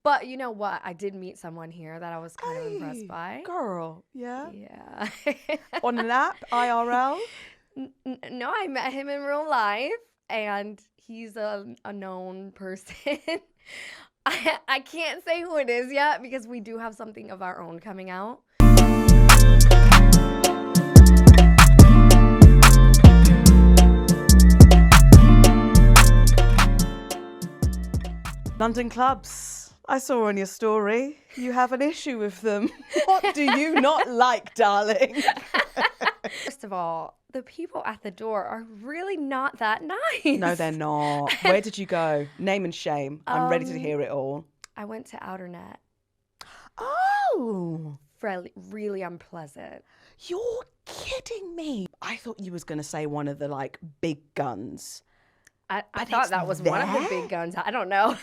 But you know what? I did meet someone here that I was kind of impressed by. Girl, yeah. Yeah. On an app, IRL? No, I met him in real life, and he's a known person. I can't say who it is yet because we do have something of our own coming out. London clubs. I saw on your story you have an issue with them. What do you not like, darling? First of all, the people at the door are really not that nice. No, they're not. Where did you go? Name and shame. I'm ready to hear it all. I went to Outernet. Oh. Really unpleasant. You're kidding me. I thought you was going to say one of the like big guns. I thought that was one of the big guns. I don't know.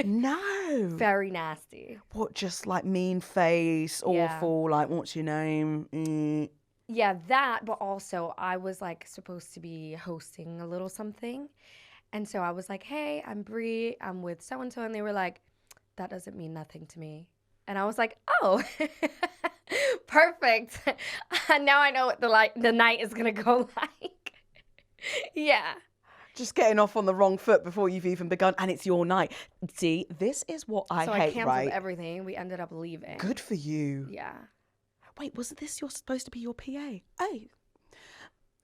No. Very nasty. What, just like mean face, awful, like what's your name? Yeah, that, but also I was like supposed to be hosting a little something. And so I was like, hey, I'm Brie, I'm with so-and-so. And they were like, that doesn't mean nothing to me. And I was like, oh, perfect. Now I know what the night is going to go like. Yeah. Just getting off on the wrong foot before you've even begun, and it's your night. See, this is what I hate, right? So I canceled everything. We ended up leaving. Good for you. Yeah. Wait, wasn't this supposed to be your PA? Hey,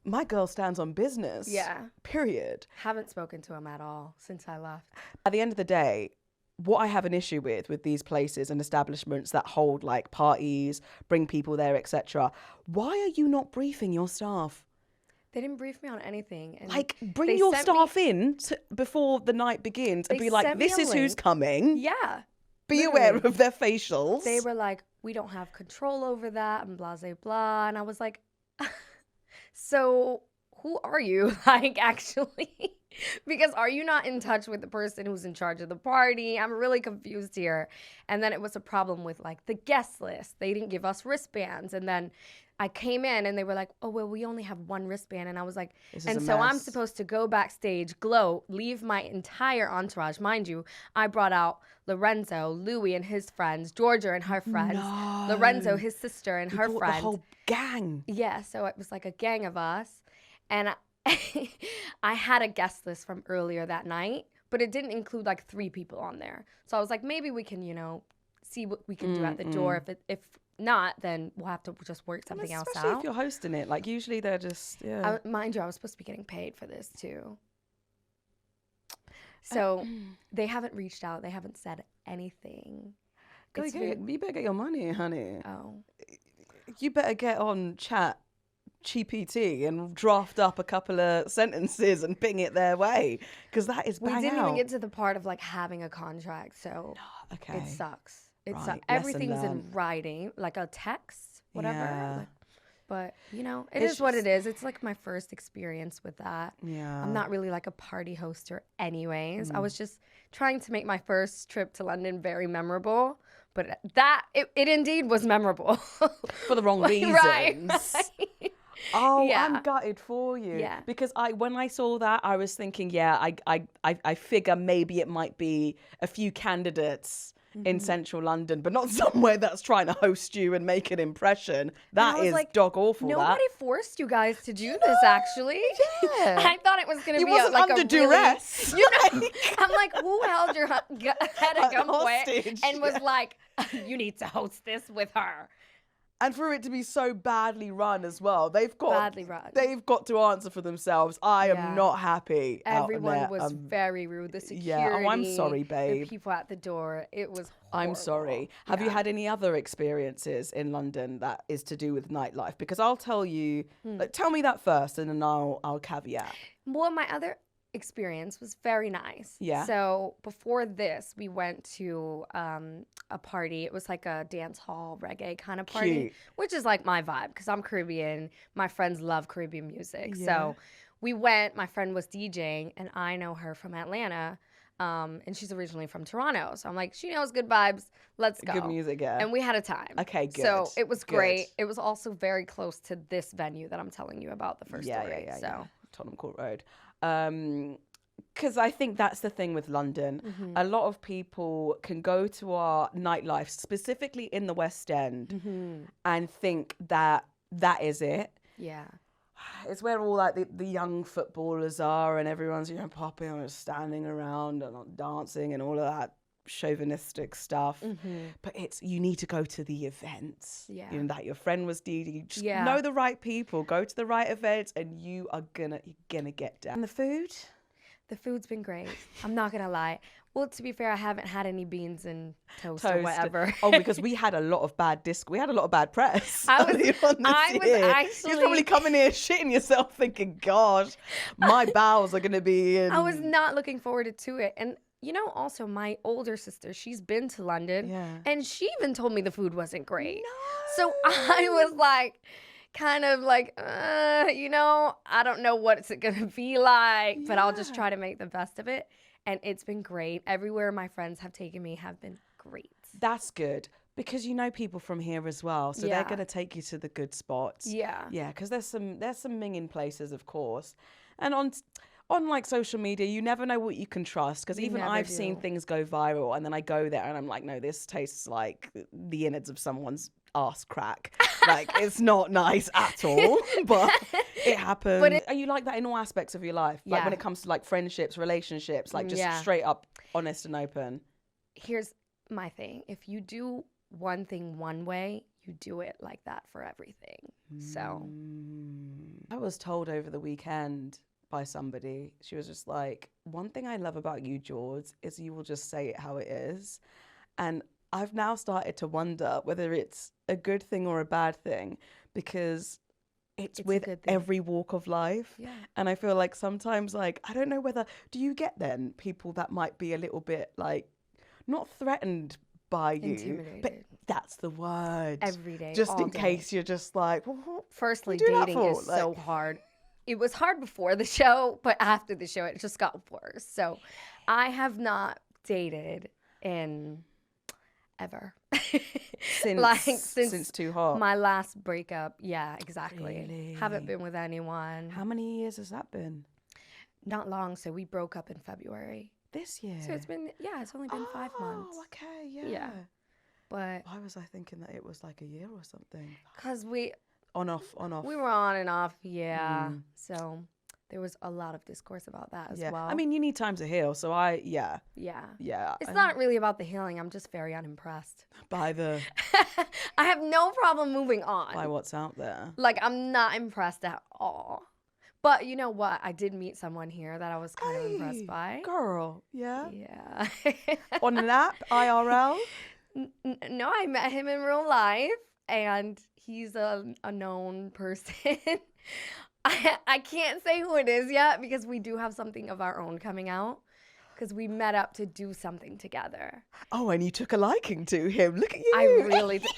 my girl stands on business. Yeah. Period. Haven't spoken to him at all since I left. At the end of the day, what I have an issue with these places and establishments that hold like parties, bring people there, etc. Why are you not briefing your staff? They didn't brief me on anything. And like, bring your staff in before the night begins and be like, this is who's coming. Yeah. Be aware of their facials. They were like, we don't have control over that and blah, blah, blah. And I was like, so who are you? Like, actually? Because are you not in touch with the person who's in charge of the party? I'm really confused here. And then it was a problem with like the guest list. They didn't give us wristbands. And then I came in and they were like, oh, well, we only have one wristband. And I was like, and so I'm supposed to go backstage, glow, leave my entire entourage. Mind you, I brought out Lorenzo, Louis and his friends, Georgia and her friends, Lorenzo, his sister and her friends. The whole gang. Yeah, so it was like a gang of us. And I had a guest list from earlier that night, but it didn't include like 3 people on there. So I was like, maybe we can, see what we can do at the door. If not, then we'll have to just work something else out. Especially if you're hosting it. Like, usually they're just, mind you, I was supposed to be getting paid for this, too. So they haven't reached out. They haven't said anything. You better get your money, honey. Oh. You better get on chat GPT and draft up a couple of sentences and ping it their way. Because that is bang out. We didn't even get to the part of, like, having a contract, so it sucks. Everything's in writing, like a text, whatever. Yeah. But, it is what it is. It's like my first experience with that. Yeah. I'm not really like a party hoster anyways. I was just trying to make my first trip to London very memorable. But it indeed was memorable. For the wrong reasons. Right. Oh, yeah. I'm gutted for you. Yeah. Because when I saw that, I was thinking, I figure maybe it might be a few candidates in central London, but not somewhere that's trying to host you and make an impression. That is like, dog awful. Nobody forced you guys to do this, actually. Yeah. I thought it was going to be under duress. I'm like, who held your head at gunpoint and was like, you need to host this with her. And for it to be so badly run as well, they've got to answer for themselves. I am not happy. Everyone was very rude. The security. Yeah. Oh, I'm sorry, babe. The people at the door. It was horrible. I'm sorry. Have you had any other experiences in London that is to do with nightlife? Because I'll tell you. Tell me that first, and then I'll caveat. Well, my other experience was very nice. Yeah. So before this, we went to a party. It was like a dance hall reggae kind of party, which is like my vibe because I'm Caribbean. My friends love Caribbean music. Yeah. So we went. My friend was DJing, and I know her from Atlanta. And she's originally from Toronto. So I'm like, she knows good vibes. Let's go. Good music, yeah. And we had a time. Okay, good. So it was great. It was also very close to this venue that I'm telling you about, the first story. Yeah. Tottenham Court Road. Because I think that's the thing with London. Mm-hmm. A lot of people can go to our nightlife, specifically in the West End, Mm-hmm. and think that that is it. Yeah. It's where all like the young footballers are, and everyone's popping and standing around and dancing and all of that chauvinistic stuff. Mm-hmm. But you need to go to the events. Yeah. That your friend was Dee. You just Yeah. know the right people, go to the right events, and you're gonna get down. And the food. The food's been great. I'm not gonna lie. Well, to be fair, I haven't had any beans and toast. Or whatever. Oh, because we had a lot of bad we had a lot of bad press. I was You're actually probably coming here shitting yourself, thinking, "Gosh, my bowels are gonna be in." I was not looking forward to it, and also my older sister, she's been to London, and she even told me the food wasn't great. No. So I was like, kind of like, I don't know what it's gonna be like, but I'll just try to make the best of it. And it's been great. Everywhere my friends have taken me have been great. That's good, because you know people from here as well, so they're gonna take you to the good spots. Yeah. Yeah, because there's some minging places, of course, and on like social media, you never know what you can trust, because even I've seen things go viral, and then I go there and I'm like, no, this tastes like the innards of someone's ass crack. Like, it's not nice at all, but it happens. Are you like that in all aspects of your life? Like when it comes to like friendships, relationships, like just straight up honest and open? Here's my thing. If you do one thing one way, you do it like that for everything. So I was told over the weekend by somebody, she was just like, one thing I love about you, Jourds, is you will just say it how it is. And I've now started to wonder whether it's a good thing or a bad thing, because it's with every walk of life. Yeah. And I feel like sometimes, like, I don't know whether, do you get then people that might be a little bit like, not threatened by you, intimidated, but that's the word. Every day. Just in case you're just like, well, firstly, dating is so hard. It was hard before the show, but after the show, it just got worse. So I have not dated in ever. since Too Hot. My last breakup. Yeah, exactly. Really? Haven't been with anyone. How many years has that been? Not long. So we broke up in February. This year? So it's only been 5 months. Oh, okay, yeah. Yeah. But why was I thinking that it was like a year or something? Because we... On off. We were on and off, yeah. So there was a lot of discourse about that as well. I mean, you need time to heal, so Yeah. It's not really about the healing. I'm just very unimpressed. By the... I have no problem moving on. By what's out there. Like, I'm not impressed at all. But you know what? I did meet someone here that I was kind of impressed by. Girl, yeah? Yeah. On an app, IRL? No, I met him in real life, and he's a known person. I can't say who it is yet, because we do have something of our own coming out, because we met up to do something together. Oh, and you took a liking to him. Look at you. I really did.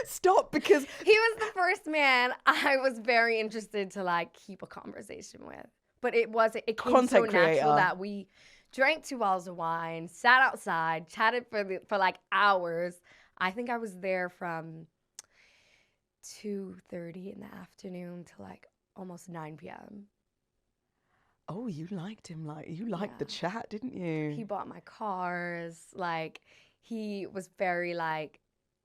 Stop, because he was the first man I was very interested to like keep a conversation with. But it came Content so creator. natural that we drank 2 bottles of wine, sat outside, chatted for like hours. I think I was there from 2:30 in the afternoon to like almost 9 p.m. Oh, you liked him. You liked the chat, didn't you? He bought my cars. Like, he was very like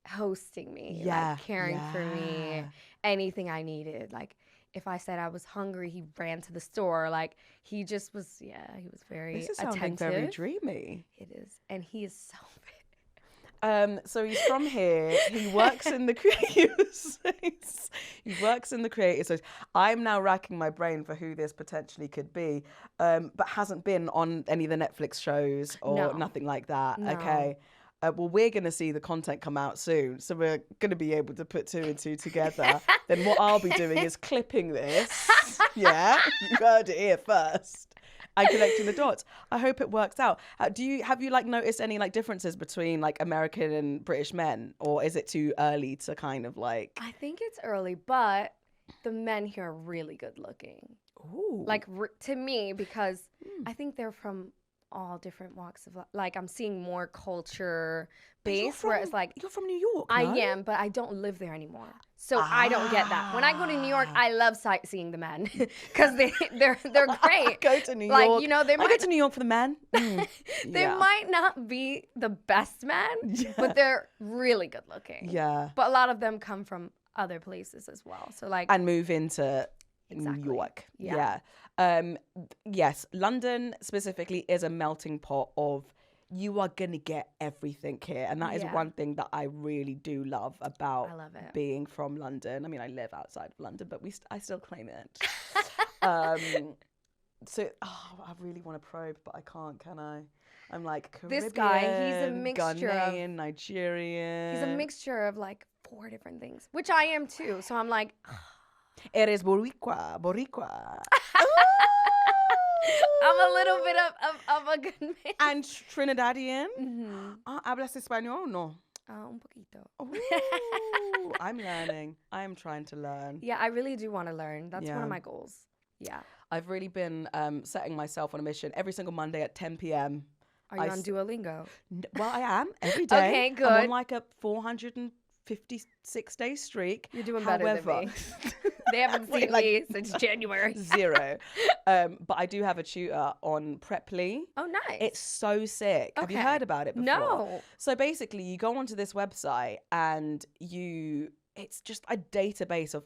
hosting me, like caring for me, anything I needed. Like, if I said I was hungry, he ran to the store. Like, he just was, he was very attentive. This is sounding very dreamy. It is. And he is so big. So he's from here. He works in the creative space. He works in the creative space. I'm now racking my brain for who this potentially could be, but hasn't been on any of the Netflix shows or nothing like that. No. Okay. Well, we're going to see the content come out soon, so we're going to be able to put 2 and 2 together. Then what I'll be doing is clipping this. Yeah, you heard it here first. And connecting the dots. I hope it works out. Have you like noticed any like differences between like American and British men, or is it too early to kind of like? I think it's early, but the men here are really good looking. Ooh. Like to me, because I think they're from all different walks of life. Like I'm seeing more culture But you're based, where it's like you're from New York, I no? am, but I don't live there anymore. So I don't get that. When I go to New York, I love sightseeing the men because they're great. Go to New Like, York. you know, they I go might to New York for the men. they Yeah. might not be the best men, but they're really good looking. Yeah. But a lot of them come from other places as well. So like And move into Exactly. New York. Yeah. Yes, London specifically is a melting pot of you are gonna get everything here, and that is Yeah. one thing that I really do love about I love it. being from London. I mean, I live outside of London, but I still claim it. So I really want to probe, but I can't, can I? I'm like Caribbean, This guy, he's a mixture of- Ghanaian, Nigerian. He's a mixture of like 4 different things, which I am too. So I'm like, Eres boricua, boricua. I'm a little bit of a good man. And Trinidadian. Mhm. ¿Hablas español? No. Un poquito. Ooh, I'm learning. I'm trying to learn. Yeah, I really do want to learn. That's one Yeah. of my goals. Yeah. I've really been setting myself on a mission every single Monday at 10 p.m. Are you on Duolingo? Well, I am every day. Okay, I'm good. on like a 456-day streak. You're doing better than me. They haven't Wait, seen like- me since January. 0. But I do have a tutor on Preply. Oh, nice. It's so sick. Have you Okay. heard about it before? No. So basically, you go onto this website and it's just a database of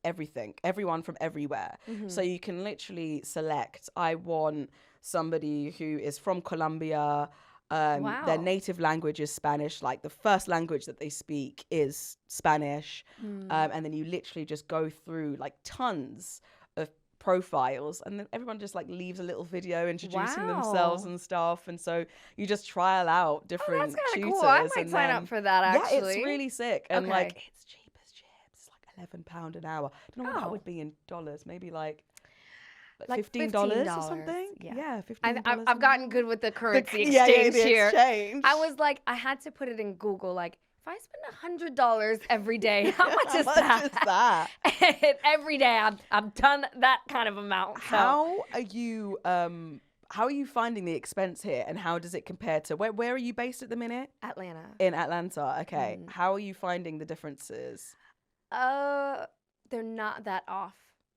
everything, everyone from everywhere. Mhm. So you can literally select, I want somebody who is from Colombia. Wow. Their native language is Spanish. Like the first language that they speak is Spanish. And then you literally just go through like tons of profiles, and then everyone just like leaves a little video introducing themselves Wow. and stuff. And so you just trial out Oh, different that's kind of tutors. cool. I might and sign then- up for that, actually. Yeah, it's really sick. And like, Okay. it's cheap as chips. It's like £11 an hour. I don't know what that Oh. would be in dollars. Maybe like Like $15 or $15, something. yeah. $15. I've gotten good with the currency yeah, exchange the here. exchange. I was like, I had to put it in Google. Like, if I spend $100 every day, how much is that? And every day, I've done that kind of amount. So. How are you? How are you finding the expense here, and how does it compare to where are you based at the minute? Atlanta. In Atlanta. Okay. How are you finding the differences? They're not that off.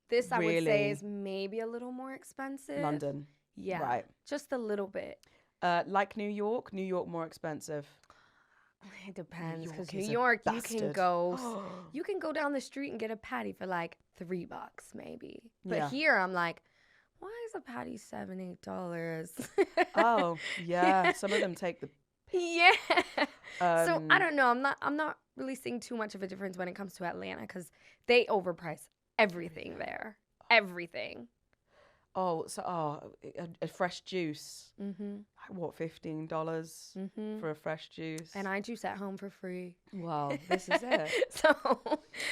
This I would say Really? is maybe a little more expensive. London. Yeah. Right. Just a little bit. Like New York more expensive. It depends, York because is New a York, you bastard. can go down the street and get a patty for like $3 maybe. But Yeah. here I'm like, why is a patty $7, $8? Oh, yeah. Some of them take the Yeah. So Um, I don't know. I'm not really seeing too much of a difference when it comes to Atlanta, because they overprice everything there. Everything. a fresh juice. Mm-hmm. What, $15 Mm-hmm. for a fresh juice? And I juice at home for free. Wow, this is it. So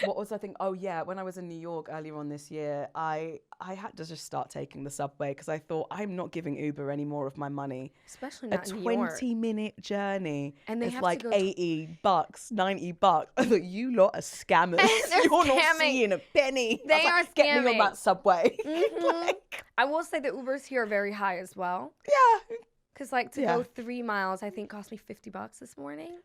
What was I think? Oh yeah, when I was in New York earlier on this year, I had to just start taking the subway because I thought I'm not giving Uber any more of my money. especially A not in New York. 20-minute journey And they is have like to go $80, $90. I thought, you lot are scammers. They're You're not scamming. seeing a penny. I They was like, are Get me on scamming. that subway. Mhm. Like, I will say the Ubers here are very high as well. yeah. Because like to Yeah. go 3 miles, I think cost me $50 this morning.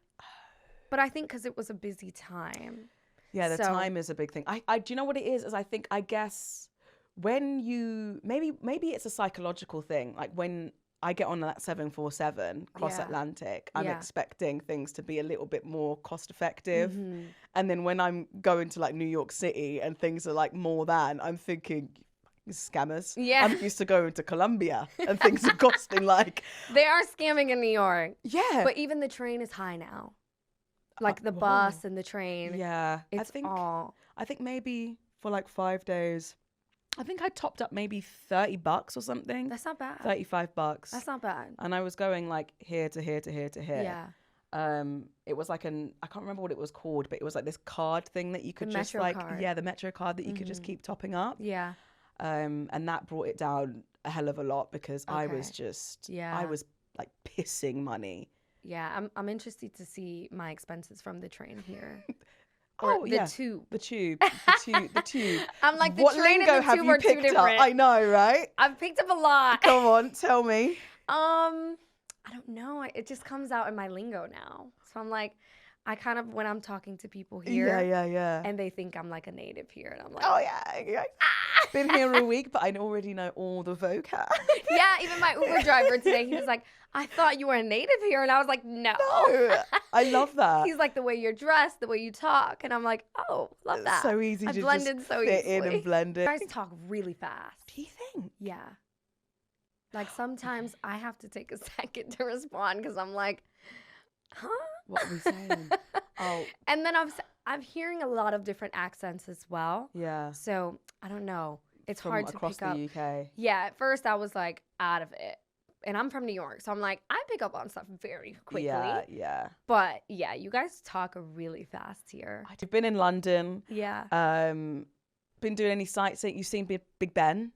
But I think because it was a busy time. Yeah, the So- time is a big thing. I do you know what it is? I guess when you maybe it's a psychological thing. Like when I get on that 747 cross Yeah. Atlantic, I'm Yeah. expecting things to be a little bit more cost effective. Mhm. And then when I'm going to like New York City and things are like more than, I'm thinking scammers. Yeah. I'm used to going to Colombia and things are costing like They are scamming in New York. yeah. But even the train is high now. Like the whoa. bus and the train. Yeah. It's all. I think maybe for like 5 days, I think I topped up maybe $30 or something. That's not bad. $35. That's not bad. And I was going like here to here to here to here. Yeah. It was like I can't remember what it was called, but it was like this card thing that you could The just Metro like card. yeah, the Metro card that you could just keep topping up. Yeah. And that brought it down a hell of a lot because I was Okay. just Yeah. I was like pissing money. Yeah. I'm interested to see my expenses from the train here. Oh, the yeah. tube. The tube. I'm like, the what train lingo and the have tube you are two picked up? different. I know, right? I've picked up a lot. Come on, tell me. I don't know. It just comes out in my lingo now. So I'm like, I kind of, when I'm talking to people here Yeah. and they think I'm like a native here, and I'm like, Oh yeah. Been here a week, but I already know all the vocab. yeah, even my Uber driver today, he was like, I thought you were a native here. And I was like, no. I love that. He's like, the way you're dressed, the way you talk. And I'm like, oh, love that. So easy I to blended just so fit easily. in and blend You it. guys talk really fast. Do you think? Yeah. Like sometimes I have to take a second to respond because I'm like, huh? What are we saying? Oh. And then I'm hearing a lot of different accents as well. Yeah. So I don't know. It's From hard to across pick up. the UK. Yeah, at first I was like out of it. And I'm from New York, so I'm like, I pick up on stuff very quickly. Yeah. But yeah, you guys talk really fast here. I've been in London. Yeah. Been doing any sightseeing? You've seen Big Ben?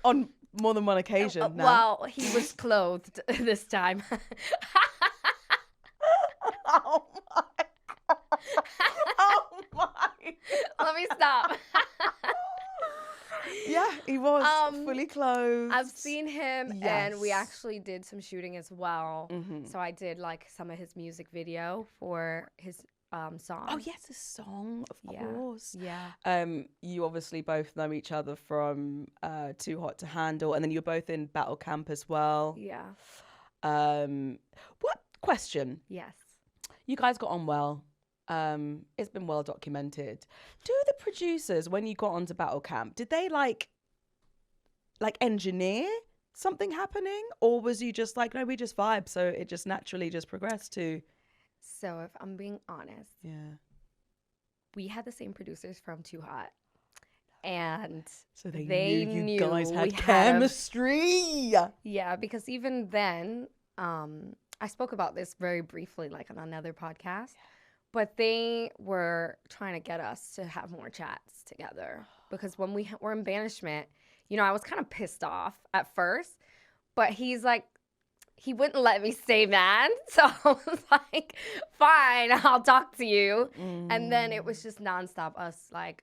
On more than one occasion now. Well, he was clothed this time. Oh my God. Oh my. Let me stop. Yeah, he was fully clothed. I've seen him, and we actually did some shooting as well. Mm-hmm. So I did like some of his music video for his song. Oh yes, a song, of course. Yeah. You obviously both know each other from Too Hot to Handle, and then you're both in Battle Camp as well. Yeah. What question? Yes. You guys got on well. It's been well documented. Do the producers, when you got onto Battle Camp, did they like engineer something happening, or was you just like, no, we just vibe, so it just naturally just progressed to? So if I'm being honest, we had the same producers from Too Hot, and so they knew you guys had chemistry. Yeah, because even then, I spoke about this very briefly, like on another podcast. But they were trying to get us to have more chats together. Because when we were in banishment, you know, I was kind of pissed off at first. But he's like, he wouldn't let me stay mad. So I was like, fine, I'll talk to you. And then it was just nonstop us like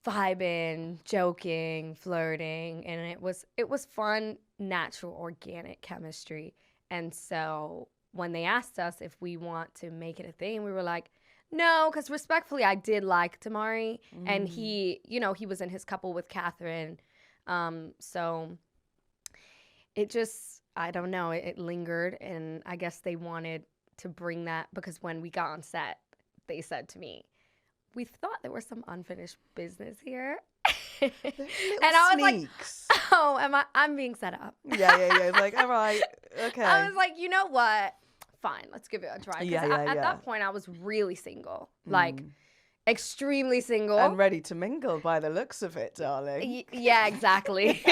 vibing, joking, flirting. And it was fun, natural, organic chemistry. And so when they asked us if we want to make it a thing, we were like, no, because respectfully, I did like Tamari, and he, you know, he was in his couple with Catherine. So it just, I don't know, it lingered, and I guess they wanted to bring that, because when we got on set, they said to me, we thought there was some unfinished business here. And I was like, oh, I'm being set up. Yeah. It's like, all right, okay. I was like, you know what? Fine, let's give it a try. At Yeah. that point, I was really single, like extremely single. And ready to mingle by the looks of it, darling. Yeah, exactly.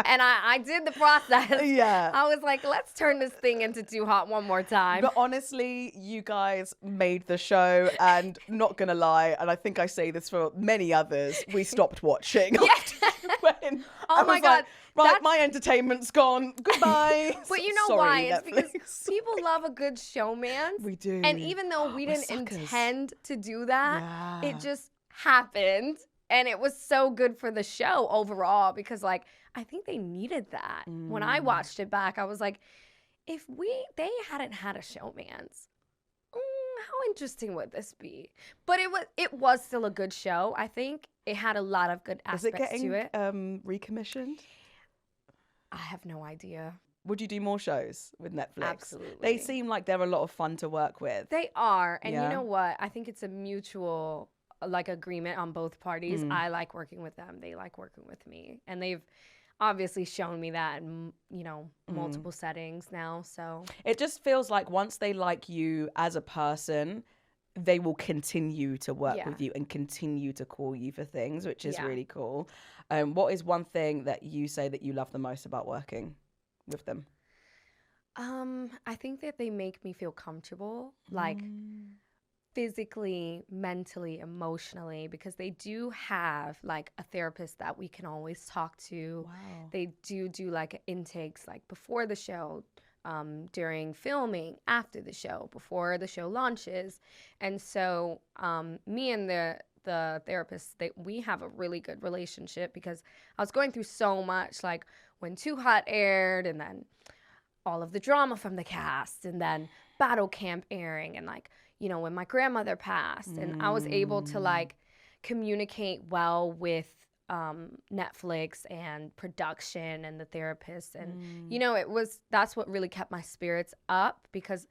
And I did the process. Yeah. I was like, let's turn this thing into Too Hot one more time. But honestly, you guys made the show, and not gonna lie, and I think I say this for many others, we stopped watching. When oh my God. Right, my entertainment's gone. Goodbye. But you know Sorry, why? It's Netflix. because people love a good showmance. We do. And even though we didn't suckers. intend to do that, Yeah. it just happened. And it was so good for the show overall, because like I think they needed that. When I watched it back, I was like, if they hadn't had a showmance, how interesting would this be? But it was still a good show. I think it had a lot of good aspects to it. Is it getting recommissioned? I have no idea. Would you do more shows with Netflix? Absolutely. They seem like they're a lot of fun to work with. They are. And Yeah. you know what? I think it's a mutual like agreement on both parties. I like working with them. They like working with me. And they've obviously shown me that in, you know, multiple settings now. So it just feels like once they like you as a person, they will continue to work with you and continue to call you for things, which is really cool. What is one thing that you say that you love the most about working with them? I think that they make me feel comfortable, like physically, mentally, emotionally, because they do have like a therapist that we can always talk to. Wow. They do like intakes like before the show, during filming, after the show, before the show launches. And so me and the the therapist, we have a really good relationship because I was going through so much, like when Too Hot aired, and then all of the drama from the cast, and then Battle Camp airing, and like, you know, when my grandmother passed, and I was able to like communicate well with Netflix and production and the therapist, and you know, that's what really kept my spirits up, because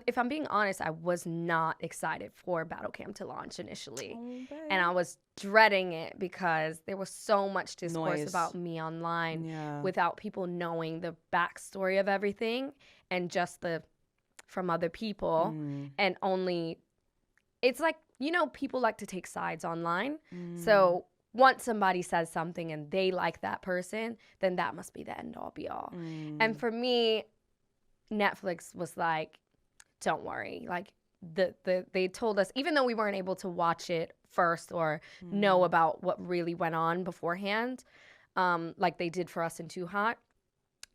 if I'm being honest, I was not excited for Battle Camp to launch initially, and I was dreading it because there was so much discourse about me online without people knowing the backstory of everything, and just from other people, and only, it's like, you know, people like to take sides online, so once somebody says something and they like that person, then that must be the end all be all. And for me, Netflix was like, don't worry. Like they told us, even though we weren't able to watch it first or know about what really went on beforehand, like they did for us in Too Hot,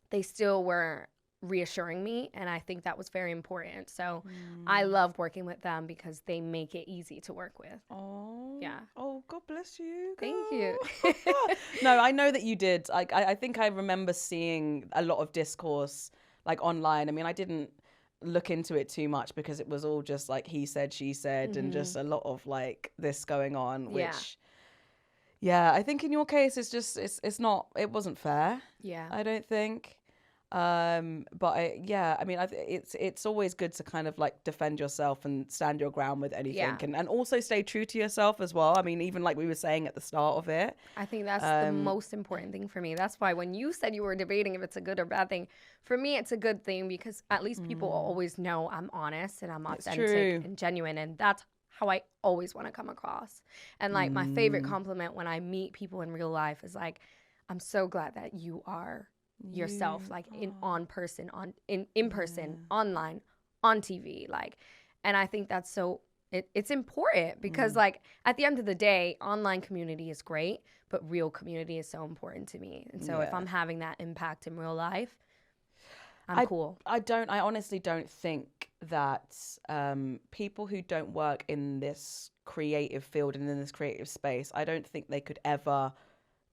they still were reassuring me, and I think that was very important. So I love working with them because they make it easy to work with. Oh yeah. Oh, God bless you, girl. Thank you. No, I know that you did. I think I remember seeing a lot of discourse like online. I mean, I didn't look into it too much because it was all just like he said, she said, and just a lot of like this going on, which I think in your case it's just it wasn't fair. I don't think. But I mean, it's always good to kind of like defend yourself and stand your ground with anything, and also stay true to yourself as well. I mean, even like we were saying at the start of it, I think that's the most important thing for me. That's why when you said you were debating if it's a good or bad thing, for me it's a good thing, because at least people always know I'm honest and I'm authentic and genuine, and that's how I always want to come across. And like my favorite compliment when I meet people in real life is like, I'm so glad that you are yourself, like in person, online, on TV, like. And I think that's so it's important, because like at the end of the day, online community is great, but real community is so important to me. And so if I'm having that impact in real life, I'm cool. I honestly don't think that people who don't work in this creative field and in this creative space, I don't think they could ever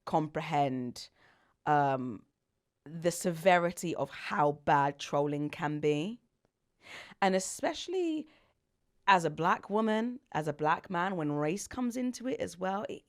comprehend the severity of how bad trolling can be. And especially as a Black woman, as a Black man, when race comes into it as well, it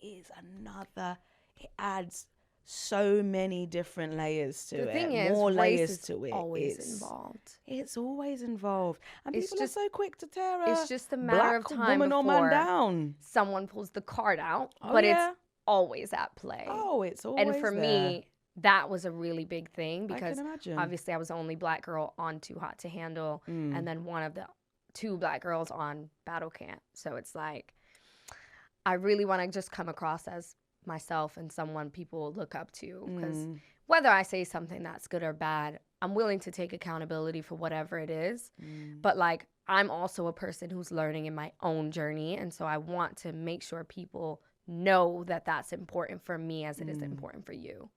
adds so many different layers to it. The thing is, more race layers is to it. always involved. It's always involved. And It's people just- are so quick to tear It's just a matter of Black time woman or man before down. someone pulls the card out, Oh, but yeah. it's always at play. Oh, it's always And for there. me, that was a really big thing, I because can imagine. obviously I was the only Black girl on Too Hot to Handle, and then one of the 2 Black girls on Battle Camp. So it's like, I really want to just come across as myself and someone people look up to, because whether I say something that's good or bad, I'm willing to take accountability for whatever it is. But like, I'm also a person who's learning in my own journey, and so I want to make sure people know that that's important for me as it is important for you.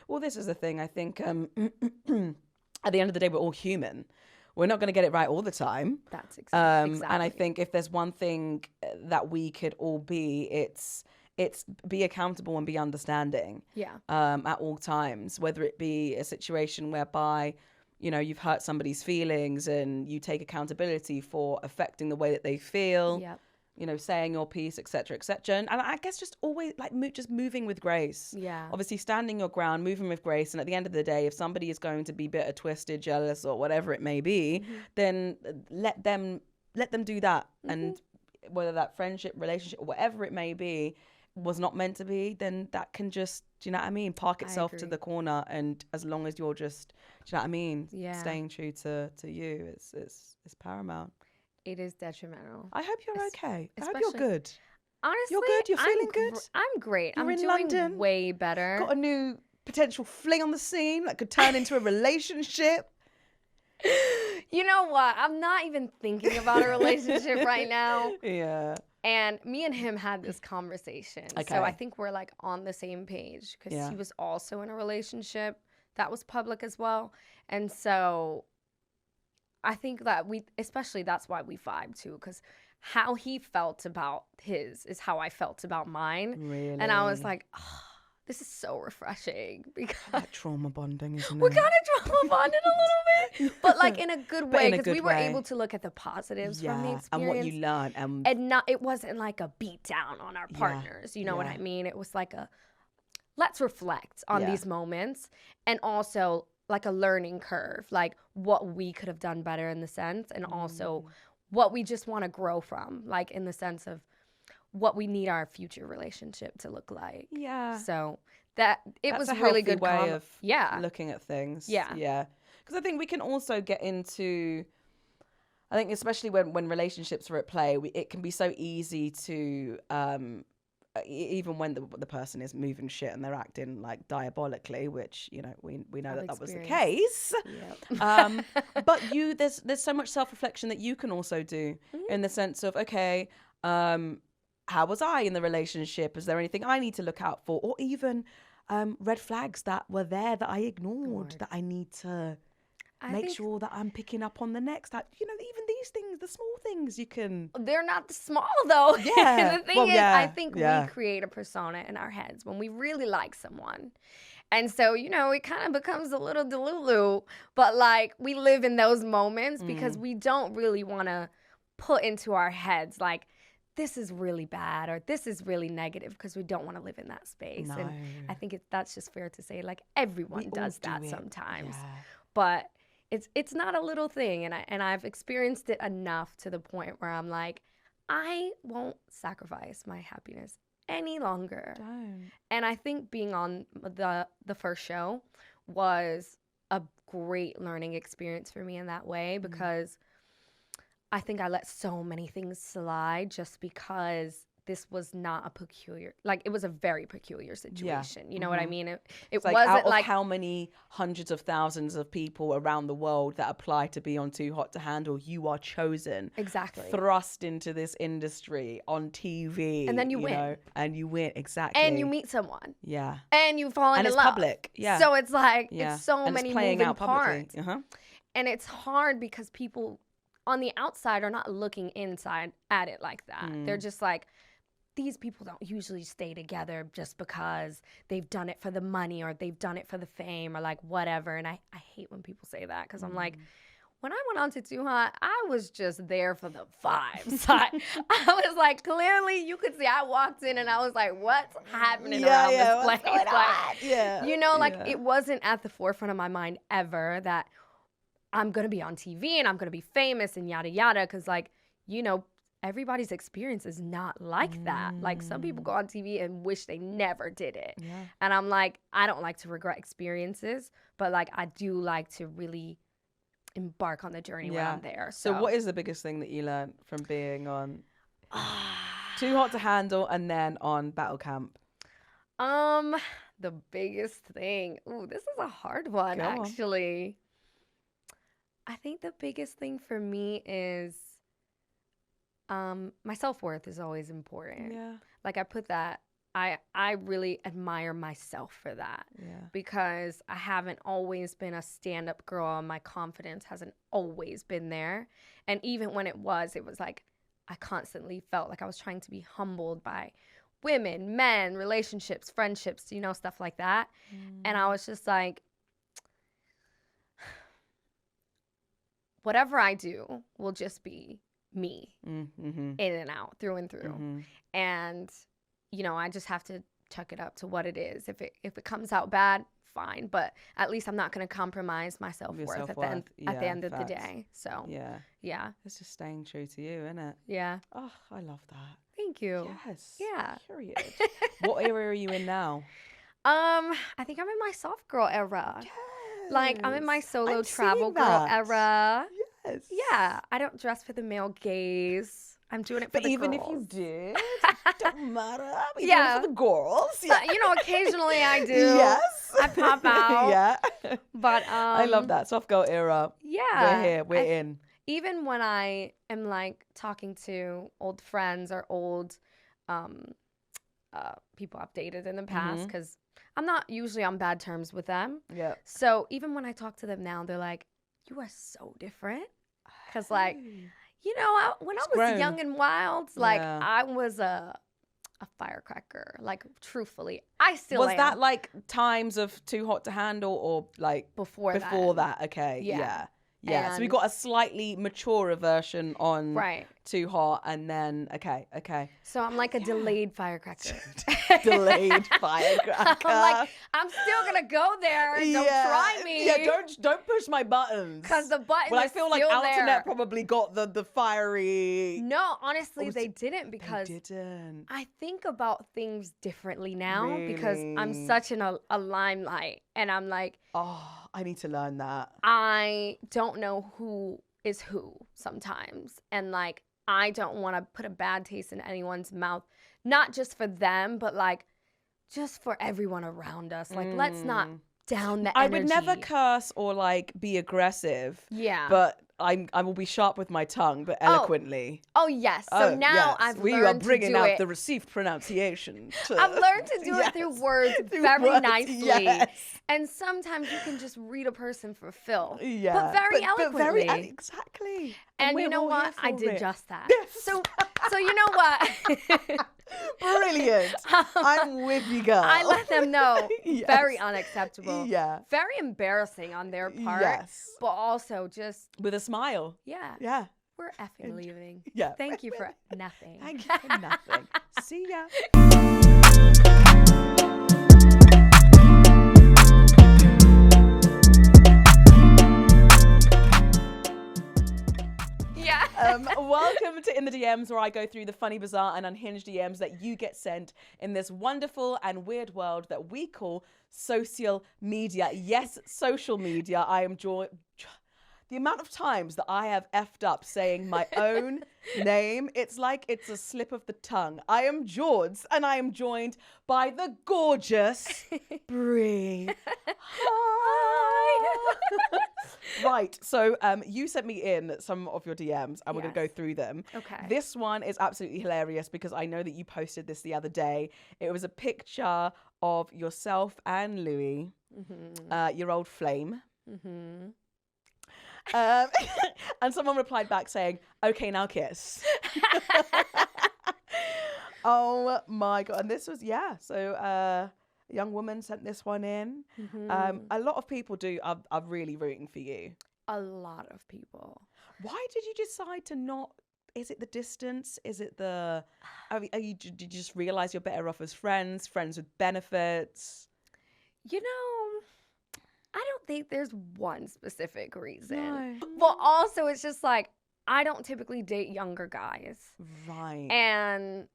Well, this is the thing. I think at the end of the day, we're all human. We're not going to get it right all the time. That's exactly. And I think if there's one thing that we could all be, it's be accountable and be understanding. At all times, whether it be a situation whereby, you know, you've hurt somebody's feelings and you take accountability for affecting the way that they feel. You know, saying your piece, etc., etc. And I guess just always like just moving with grace. Obviously standing your ground, moving with grace. And at the end of the day, if somebody is going to be bitter, twisted, jealous, or whatever it may be, then let them do that. And whether that friendship, relationship, or whatever it may be was not meant to be, then that can just, do you know what I mean, park itself to the corner. And as long as you're just, do you know what I mean, staying true to you, it's paramount. It is detrimental. I hope you're okay. I hope you're good. Honestly, You're good? You're feeling good? I'm great. You're I'm in doing London? way better. Got a new potential fling on the scene that could turn into a relationship. You know what? I'm not even thinking about a relationship right now. Yeah. And me and him had this conversation. Okay. So I think we're like on the same page, because he was also in a relationship that was public as well. And so I think that especially that's why we vibe too, because how he felt about his is how I felt about mine. Really? And I was like, oh, this is so refreshing because That trauma bonding, isn't we're it? kind of trauma bonded a little bit, but like in a good But way in a because good we were way. able to look at the positives from the Yeah, experience. and what you learned. And not, it wasn't like a beat down on our Yeah, partners. You know what yeah. I mean? It was like a, let's reflect on Yeah. these moments, and also like a learning curve, like what we could have done better in the sense, and also what we just want to grow from, like in the sense of what we need our future relationship to look like. Yeah. So that it That's was a really healthy good way of yeah. looking at things. Yeah. Yeah. Because I think we can also get into, I think especially when relationships are at play, it can be so easy to, even when the person is moving shit and they're acting like diabolically, which, you know, we know I've that was the experienced. case. Yep. But there's so much self-reflection that you can also do in the sense of, okay, how was I in the relationship? Is there anything I need to look out for? Or even red flags that were there that I ignored that I need to make sure that I'm picking up on the next. You know, even these things, the small things you can. They're not small though. Yeah. The thing Well, is, yeah, I think yeah. we create a persona in our heads when we really like someone. And so, you know, it kind of becomes a little delulu, but like we live in those moments because we don't really want to put into our heads like, this is really bad or this is really negative, because we don't want to live in that space. No. And I think that's just fair to say, like everyone We does all that do it. sometimes. Yeah. But it's not a little thing, and I've experienced it enough to the point where I'm like, I won't sacrifice my happiness any longer. Don't. And I think being on the first show was a great learning experience for me in that way, because I think I let so many things slide just because this was not a peculiar, like it was a very peculiar situation. You know what I mean? It It's like wasn't out of like how many hundreds of thousands of people around the world that apply to be on Too Hot to Handle, you are chosen, exactly thrust into this industry on TV, And then you win. know, and you win exactly, and you meet someone. yeah, And you fall and in it's love. public, yeah. So it's like yeah, it's so and many it's playing moving out publicly. parts, and it's hard because people on the outside are not looking inside at it like that. They're just like, these people don't usually stay together just because they've done it for the money or they've done it for the fame or like whatever. And I hate when people say that, because I'm like, when I went on to Too Hot, I was just there for the vibes. I was like, clearly you could see I walked in and I was like, what's happening around this place? Like, you know, like it wasn't at the forefront of my mind ever that I'm going to be on TV and I'm going to be famous and yada, yada. Because like, you know, everybody's experience is not like that. Like some people go on TV and wish they never did it. Yeah. And I'm like, I don't like to regret experiences, but like I do like to really embark on the journey when I'm there. So what is the biggest thing that you learned from being on Too Hot to Handle and then on Battle Camp? The biggest thing. Ooh, this is a hard one, actually. I think the biggest thing for me is my self-worth is always important. Yeah. Like I put that, I really admire myself for that. Yeah. Because I haven't always been a stand-up girl and my confidence hasn't always been there. And even when it was like I constantly felt like I was trying to be humbled by women, men, relationships, friendships, you know, stuff like that. And I was just like, whatever I do will just be me in and out, through and through. And, you know, I just have to chuck it up to what it is. If it comes out bad, fine. But at least I'm not going to compromise my self-worth at the end of the day. So, yeah. It's just staying true to you, isn't it? Yeah. Oh, I love that. Thank you. Yes. Yeah. Period. What era are you in now? I think I'm in my soft girl era. Yes. Like I'm in my solo I'm travel seeing girl that. era. Yes. Yeah. I don't dress for the male gaze. I'm doing it for But the even girls. if you did, don't matter. You're Yeah. doing it for the girls. Yeah. You know, occasionally I do. Yes. I pop out. Yeah. But I love that. Soft girl era. Yeah. We're here. We're in. Even when I am like talking to old friends or old people I've dated in the past, because I'm not usually on bad terms with them. Yeah. So even when I talk to them now, they're like, you are so different. Because like, You know, when I It's was grown. young and wild, like Yeah. I was a firecracker. Like truthfully, I still Was am. that like times of Too Hot to Handle or like before that? Okay. Yeah. Yeah. So we And- got a slightly maturer version on Right. Too Hot, and then okay. So I'm like a Yeah. delayed firecracker. Delayed firecracker. I'm like, I'm still gonna go there. Don't try me. Yeah, don't push my buttons. Because the button Well, I is feel like still Alternate there. probably got the fiery. No, honestly, was they it- didn't because They didn't. I think about things differently now because I'm Really? such in a limelight, and I'm like, Oh, I need to learn that. I don't know who is who sometimes, and like I don't want to put a bad taste in anyone's mouth, not just for them, but like just for everyone around us. Like, let's not down the energy. I would never curse or like be aggressive. Yeah. But I will be sharp with my tongue, but eloquently. Oh yes. So now yes. I've we learned are to bringing do out it. the received pronunciation. I've learned to do Yes. it through words Through very words, nicely. yes. And sometimes you can just read a person for Phil. Yeah. But very eloquently. Exactly. And we're you know all what? here I for did it. just that. Yes. So you know what? Brilliant. I'm with you, girl. I let them know. Yes. Very unacceptable. Yeah. Very embarrassing on their part. Yes. But also just, With a smile. yeah, Yeah. we're effing leaving. Yeah. Thank you for nothing. Thank you for nothing. See ya. Yeah. Welcome to In the DMs, where I go through the funny, bizarre, and unhinged DMs that you get sent in this wonderful and weird world that we call social media. Yes, social media. I am the amount of times that I have effed up saying my own name, it's like it's a slip of the tongue. I am Jourds, and I am joined by the gorgeous Brie. Hi. Right, so you sent me in some of your DMs, and we're going to go through them. Okay. This one is absolutely hilarious because I know that you posted this the other day. It was a picture of yourself and Louis, your old flame. Mm-hmm. And someone replied back saying, "Okay, now kiss." Oh my God. And this was, so a young woman sent this one in. A lot of people are really rooting for you. A lot of people. Why did you decide to not? Is it the distance? Is it did you just realize you're better off as friends with benefits? You know, I don't think there's one specific reason. No. Well, also, it's just like, I don't typically date younger guys. Right. And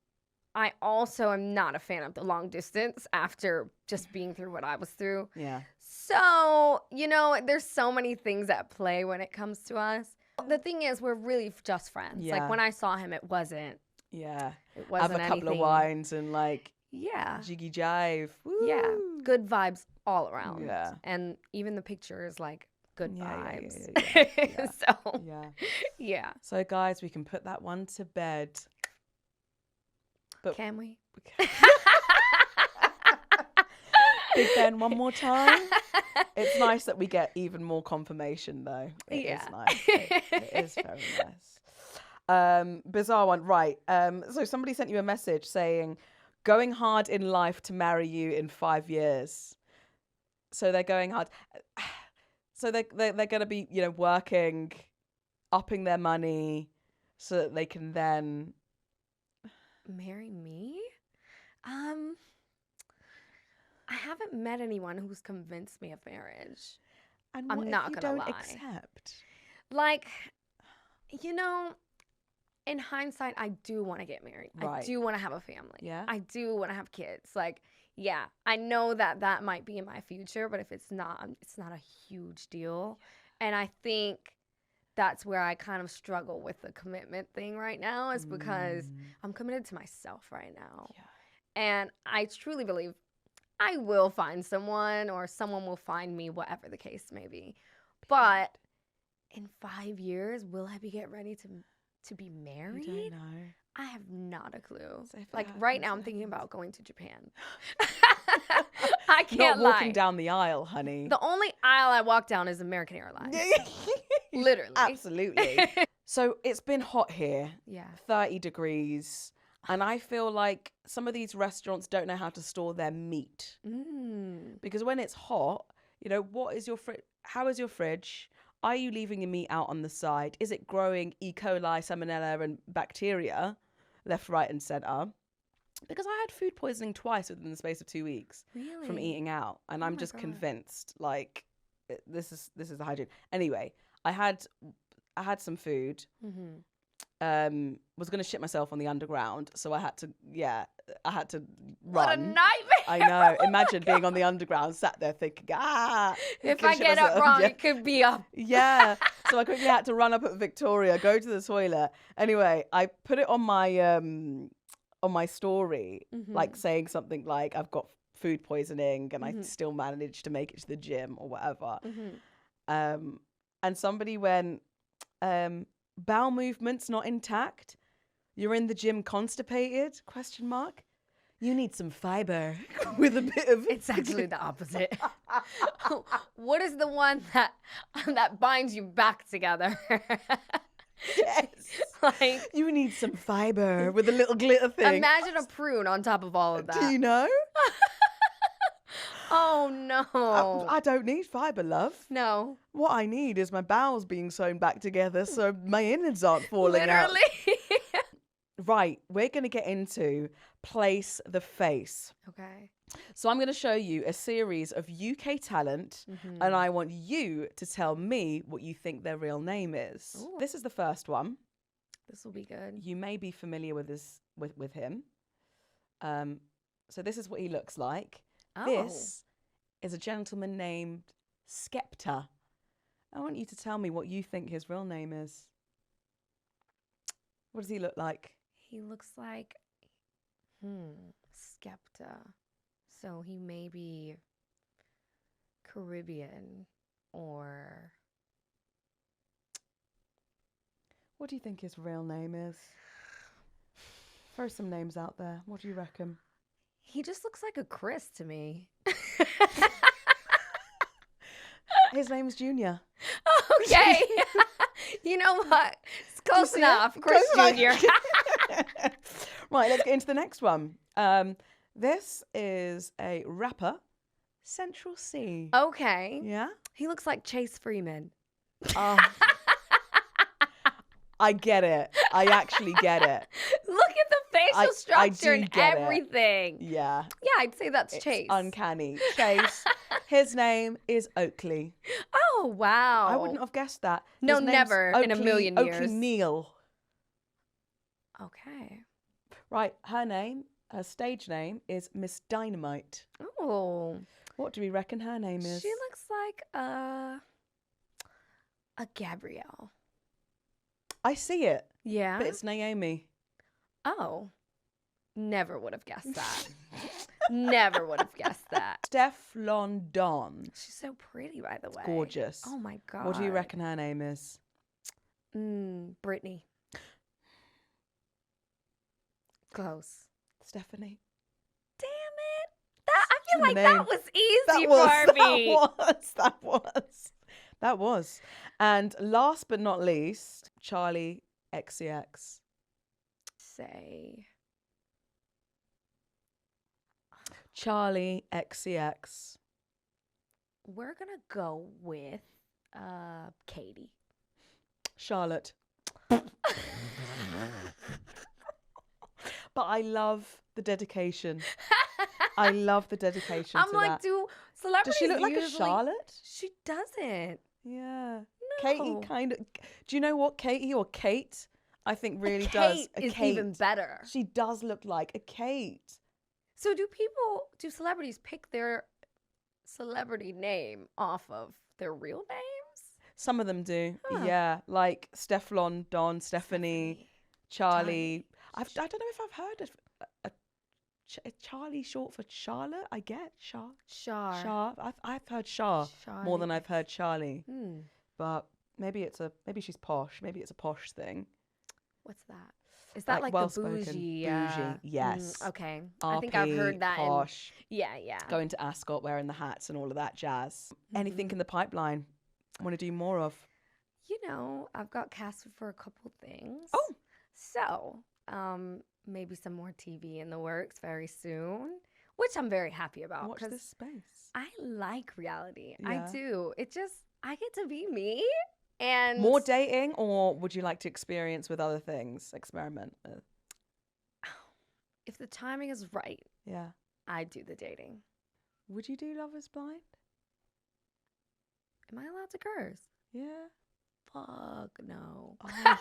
I also am not a fan of the long distance after just being through what I was through. Yeah. So, you know, there's so many things at play when it comes to us. The thing is, we're really just friends. Yeah. Like, when I saw him, it wasn't Yeah. anything. Have a couple of wines and like Yeah. jiggy jive. Yeah. Woo. Good vibes all around. Yeah. And even the picture is like good Yeah, yeah, vibes. yeah, yeah. So, Yeah. yeah. So guys, we can put that one to bed. But Can we? Big Ben one more time. It's nice that we get even more confirmation though. It is nice. It is very nice. Bizarre one, right. So somebody sent you a message saying, going hard in life to marry you in 5 years. So they're going hard. So they're going to be, working, upping their money so that they can then Marry me? I haven't met anyone who's convinced me of marriage. And I'm what not if you gonna don't lie. accept? Like, in hindsight, I do want to get married. I Right. do want to have a family. Yeah. I do want to have kids. Like, yeah, I know that might be in my future, but if it's not a huge deal. And I think that's where I kind of struggle with the commitment thing right now, is because I'm committed to myself right now. Yeah. And I truly believe I will find someone, or someone will find me, whatever the case may be. But in 5 years, will I get ready to be married? You don't know. I have not a clue. So if it Like happens, right now, I'm it thinking happens. about going to Japan. I can't Not walking lie. down the aisle, honey. The only aisle I walk down is American Airlines. Literally. Absolutely. So it's been hot here, Yeah. 30 degrees. And I feel like some of these restaurants don't know how to store their meat. Because when it's hot, you know, what is your how is your fridge? Are you leaving your meat out on the side? Is it growing E. coli, salmonella, and bacteria left, right, and center? Because I had food poisoning twice within the space of 2 weeks from Really? eating out, and Oh I'm my just God. convinced like this is the hygiene. Anyway, I had some food. Was gonna shit myself on the underground, so I had to What a run. nightmare. I know. Oh my Imagine being God. on the underground, sat there thinking, If can I shit get up myself. wrong, Yeah. it could be a Yeah. So I quickly had to run up at Victoria, go to the toilet. Anyway, I put it on my story, like saying something like I've got food poisoning and I still managed to make it to the gym or whatever. And somebody went, bowel movements not intact. You're in the gym constipated? Question mark. You need some fiber with a bit of. It's actually the opposite. What is the one that binds you back together? Yes. Like, You need some fiber with a little glitter thing. imagine a prune on top of all of that. Do you know? Oh no. I don't need fiber, love. No. What I need is my bowels being sewn back together so my innards aren't falling out. Literally. Right, we're going to get into Place the Face. Okay. So I'm going to show you a series of UK talent, and I want you to tell me what you think their real name is. Ooh. This is the first one. This will be good. You may be familiar with him. So this is what he looks like. Oh. This is a gentleman named Skepta. I want you to tell me what you think his real name is. What does he look like? He looks like Skepta. So he may be Caribbean or What do you think his real name is? Throw some names out there. What do you reckon? he just looks like a Chris to me. His name's Junior. Okay. You know what? It's close see it? enough. Chris Close Jr. Right, let's get into the next one. This is a rapper, Central C. Okay. Yeah? He looks like Chase Freeman. Oh, I get it. I actually get it. Look at the facial I structure and get it. everything. Yeah. Yeah, I'd say that's It's Chase. uncanny. Chase. His name is Oakley. Oh, wow. I wouldn't have guessed that. No, His name's never in a million years. Oakley Neal. Okay. Right, her stage name is Miss Dynamite. Oh. What do we reckon her name is? She looks like a Gabrielle. I see it, Yeah. but it's Naomi. Oh. Never would have guessed that. Never would have guessed that. Stefflon Don. She's so pretty, by the way. Gorgeous. Oh my God. What do you reckon her name is? Brittany. Close. Stephanie. Damn it. I feel in like the that name. was easy for me. That was. And last but not least, Charlie XCX. Say. Charlie XCX. We're going to go with Katie. Charlotte. But I love the dedication. I love the dedication I'm to like, that. do celebrities Does she look like a usually- Charlotte? She doesn't. Yeah. No. Katie kind of. Do you know what Katie or Kate I think really Kate does? is Kate. even better. She does look like a Kate. So do celebrities pick their celebrity name off of their real names? Some of them do. Huh. Yeah. Like Stefflon Don, Stephanie, Charlie. I don't know if I've heard of Charlie short for Charlotte. I get Shar. I've heard Shar more than I've heard Charlie. But maybe she's posh. Maybe it's a posh thing. What's that? Is that like the well-spoken, bougie? bougie, yes. Okay. I think I've heard that. Posh. Yeah. Going to Ascot, wearing the hats and all of that jazz. Anything in the pipeline? Want to do more of? I've got casted for a couple things. Oh. So, maybe some more TV in the works very soon, which I'm very happy about. Watch this space. I like reality. Yeah. I do. I get to be me. And More dating, or would you like to experiment with? if the timing is right, Yeah. I do the dating. Would you do Love is Blind? Am I allowed to curse? Yeah. Fuck no. Oh,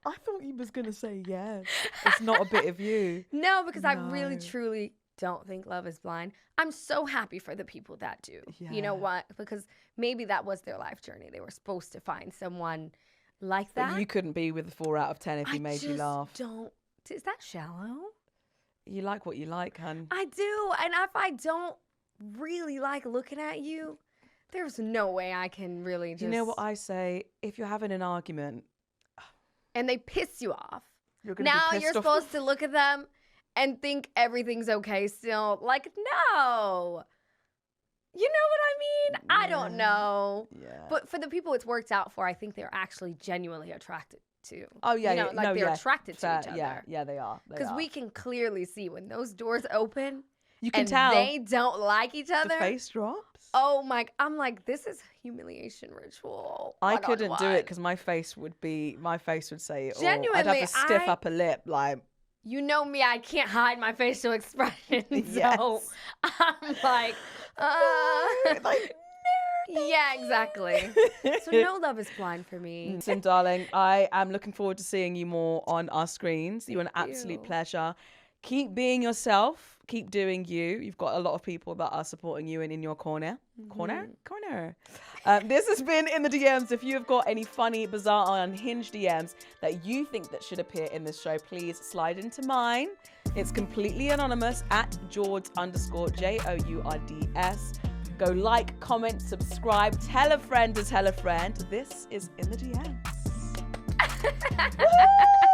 I thought you was gonna say yes. It's not a bit of you. No, because I really No. truly don't think Love is Blind. I'm so happy for the people that do. You know Yeah. what? Because maybe that was their life journey. They were supposed to find someone like that. But you couldn't be with a 4 out of 10 if he made you laugh. Don't. Is that shallow? You like what you like, hun. I do. And if I don't really like looking at you, there's no way I can really just. You know what I say? If you're having an argument, And they piss you off. you're gonna Now be pissed you're off. supposed to look at them and think everything's okay still. Like, no. You know what I mean? I don't Yeah. know. Yeah. But for the people it's worked out for, I think they're actually genuinely attracted to. Oh yeah, You know, yeah. like no, they're yeah. attracted Fair, to each Yeah, other. yeah, they are. Because we can clearly see when those doors open You can and tell they don't like each the other. face drops. Oh my, I'm like, this is humiliation ritual. I couldn't do it one-on-one. because my face would say it all. I'd Genuinely, have a stiff I- upper lip, like You know me, I can't hide my facial expression. So Yes. I'm like, like yeah, exactly. So no Love is Blind for me. Listen, darling, I am looking forward to seeing you more on our screens. You're an Thank absolute you. pleasure. Keep being yourself. Keep doing you. You've got a lot of people that are supporting you and in your corner. Corner? This has been In the DMs. If you have got any funny, bizarre, or unhinged DMs that you think that should appear in this show, please slide into mine. It's completely anonymous at Jourds _JOURDS. Go like, comment, subscribe, tell a friend to tell a friend. This is In the DMs. Woo!